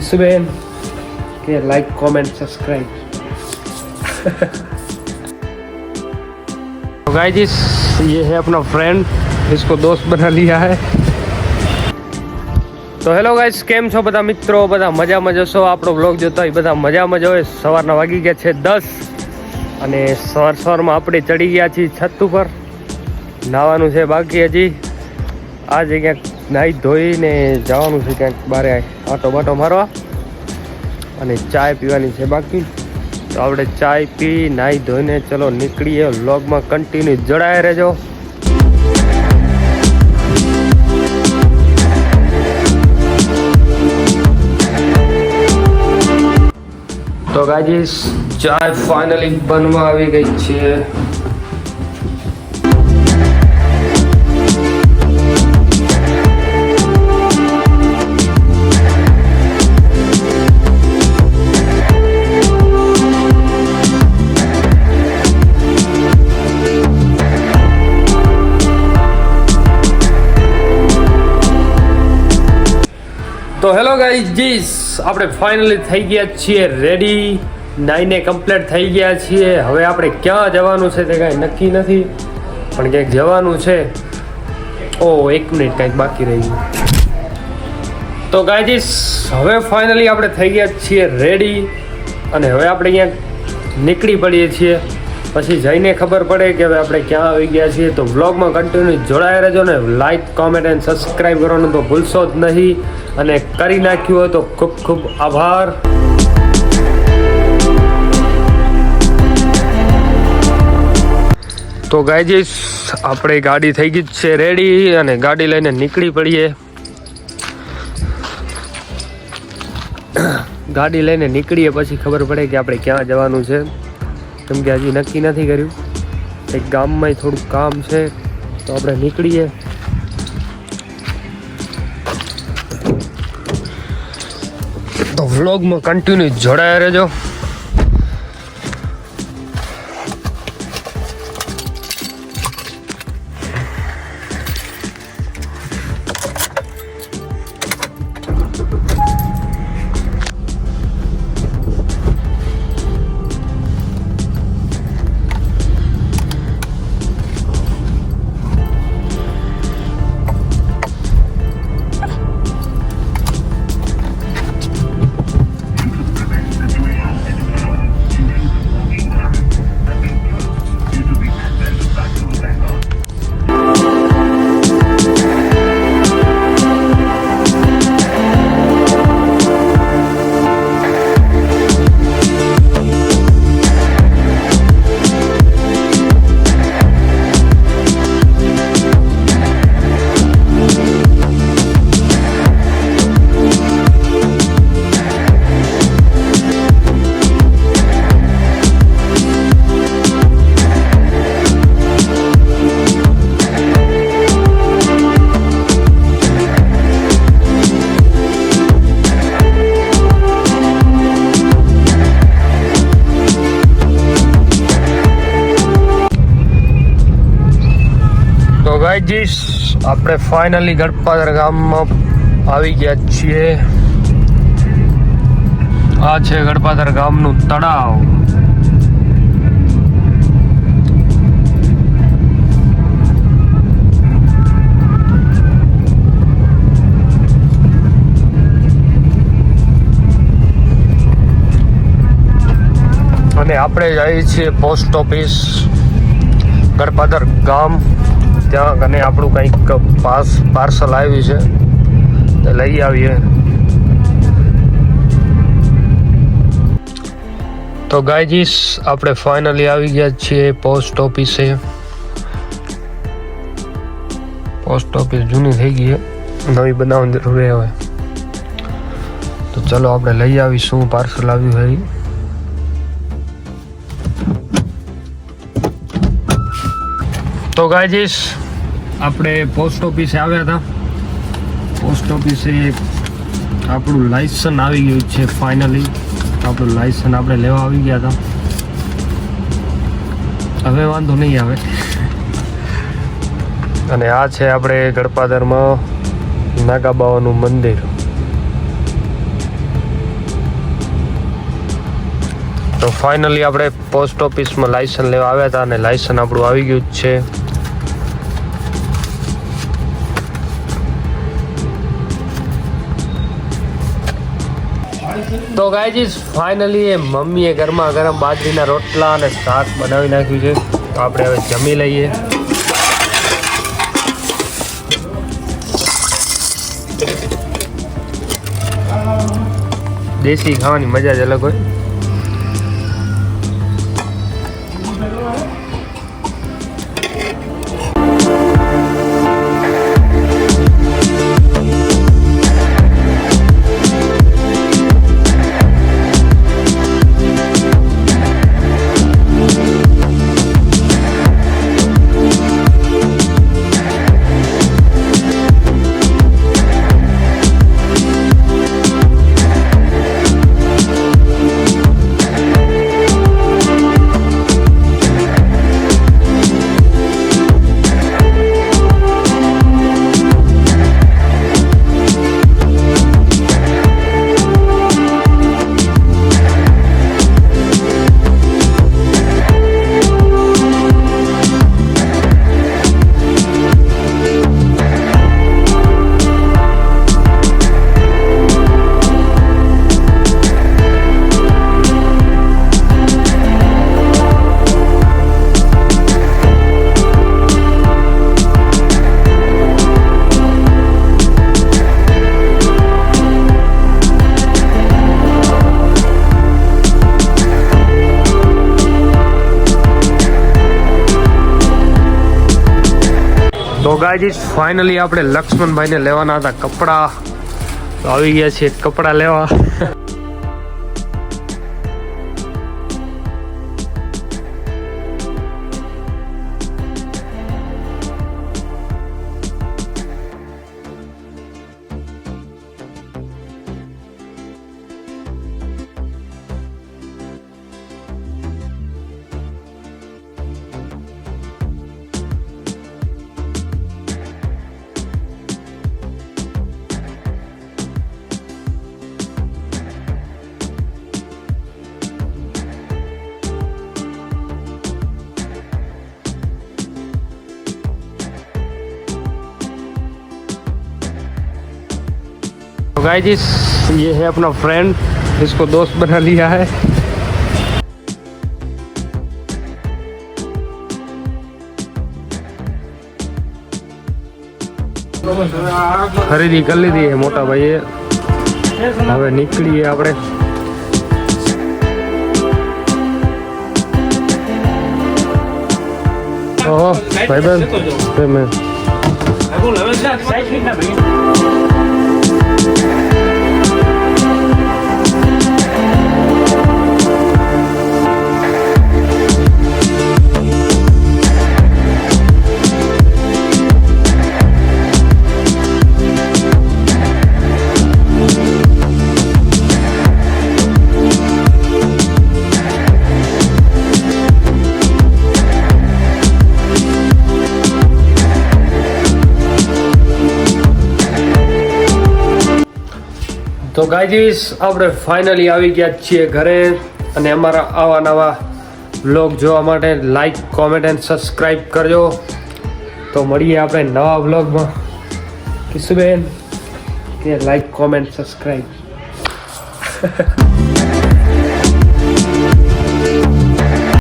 इसबेन के like comment subscribe. तो guys ये है अपना फ्रेंड, इसको दोस्त बना लिया है। तो હેલો ગાઈસ, કેમ છો બધા મિત્રો? બધા મજામાં જશો? આપણો બ્લોગ જોતા હોય બધા મજામાં જ હોય। સવારના વાગી ગયા છે 10 અને સવારમાં આપણે ચડી ગયા છીએ છત ઉપર। નાવાનું છે બાકી હજી। આજે ક્યાંક નાહી ધોઈને જવાનું છે ક્યાંક બારે આટો બાટો મારવા અને ચાય પીવાની છે બાકી। તો આપણે ચાય પી નાહી ધોઈને ચલો નીકળીએ। વ્લોગમાં કન્ટિન્યુ જોડાયા રહેજો। તો ગાઈસ ચાય ફાઇનલી બનવા આવી ગઈ છે। તો હેલો ગાઈસ, આપણે ફાઇનલી થઈ ગયા છીએ રેડી। નાઈને કમ્પ્લીટ થઈ ગયા છીએ। હવે આપણે ક્યાં જવાનું છે તે કાંઈ નક્કી નથી, પણ ક્યાંક જવાનું છે। ઓ 1 મિનિટ કાંઈક બાકી રહી ગયું। તો ગાઈસ હવે ફાઇનલી આપણે થઈ ગયા છીએ રેડી અને હવે આપણે ક્યાંક નીકળી પડીએ છીએ। પછી જઈને ખબર પડે કે હવે આપણે ક્યાં આવી ગયા છીએ। તો વ્લોગમાં કન્ટિન્યુ જોડાયા રહેજો ને લાઈક કોમેન્ટ એન્ડ સબસ્ક્રાઈબ કરવાનું તો ભૂલશો જ નહીં અને કરી નાખ્યું હોય તો ખૂબ ખૂબ આભાર। તો ગાઈસ આપણે ગાડી થઈ ગઈ છે રેડી અને ગાડી લઈને નીકળી પડીએ। ગાડી લઈને નીકળીએ પછી ખબર પડે કે આપણે ક્યાં જવાનું છે, કેમ કે હજી નક્કી નથી કર્યું। એક ગામમાં થોડુંક કામ છે તો આપણે નીકળીએ। તો વ્લોગમાં કન્ટિન્યુ જોડાયા રહેજો। ગાઈસ આપણે ફાઇનલી ગડપાદર ગામમાં આવી ગયા છીએ। આ છે ગડપાદર ગામનું તળાવ। અને આપણે જઈએ છીએ પોસ્ટ ઓફિસ ગડપાદર ગામ। ત્યાં કને આપણું કંઈક પાર્સલ આવ્યું છે તે લઈ આવીએ। તો ગાઈસ આપણે ફાઇનલી આવી ગયા છીએ પોસ્ટ ઓફિસે। પોસ્ટ ઓફિસ જૂની થઈ ગઈ, નવી બનાવવાની જરૂર હવે। તો ચલો આપણે લઈ આવીશું પાર્સલ આવ્યું હોય। તો ગાઈસ આપણે પોસ્ટ ઓફિસે આવ્યા હતા। પોસ્ટ ઓફિસે આપણું લાઇસન્સ આવી ગયું છે ફાઇનલી। આપણું લાઇસન્સ આપણે લેવા આવી ગયા હતા। હવે વાંધો નહીં આવે। અને આ છે આપણે ગડપાદરમાં નાગા બાવાનું મંદિર। તો ફાઇનલી આપણે પોસ્ટ ઓફિસમાં લાયસન્સ લેવા આવ્યા હતા અને લાયસન્સ આપણું આવી ગયું જ છે. તો ગાઈઝ ફાઇનલી મમ્મીએ ગરમા ગરમ બાજરીના રોટલા અને શાક બનાવી નાખ્યું છે. તો આપણે હવે જમી લઈએ. દેશી ખાવાની મજા જ અલગ હોય. તો ગાઈઝ ફાઇનલી આપણે લક્ષ્મણભાઈને લેવાના હતા કપડાં. તો આવી ગયા છીએ કપડાં લેવા. तो गाइस ये है अपना फ्रेंड, इसको दोस्त बना लिया है. खरीदी कर ली थी है मोटा भाई. હવે નીકળીએ આપણે. ઓહો ભાઈબંધ મેં તો ગાઈઝ આપણે ફાઇનલી આવી ગયા છીએ ઘરે. અને અમારા આવા નવા વ્લોગ જોવા માટે લાઈક, કોમેન્ટ એન્ડ સબસ્ક્રાઈબ કરજો. તો મળીએ આપણે નવા વ્લોગમાં. કિશુબેન કે લાઈક, કોમેન્ટ, સબસ્ક્રાઈબ.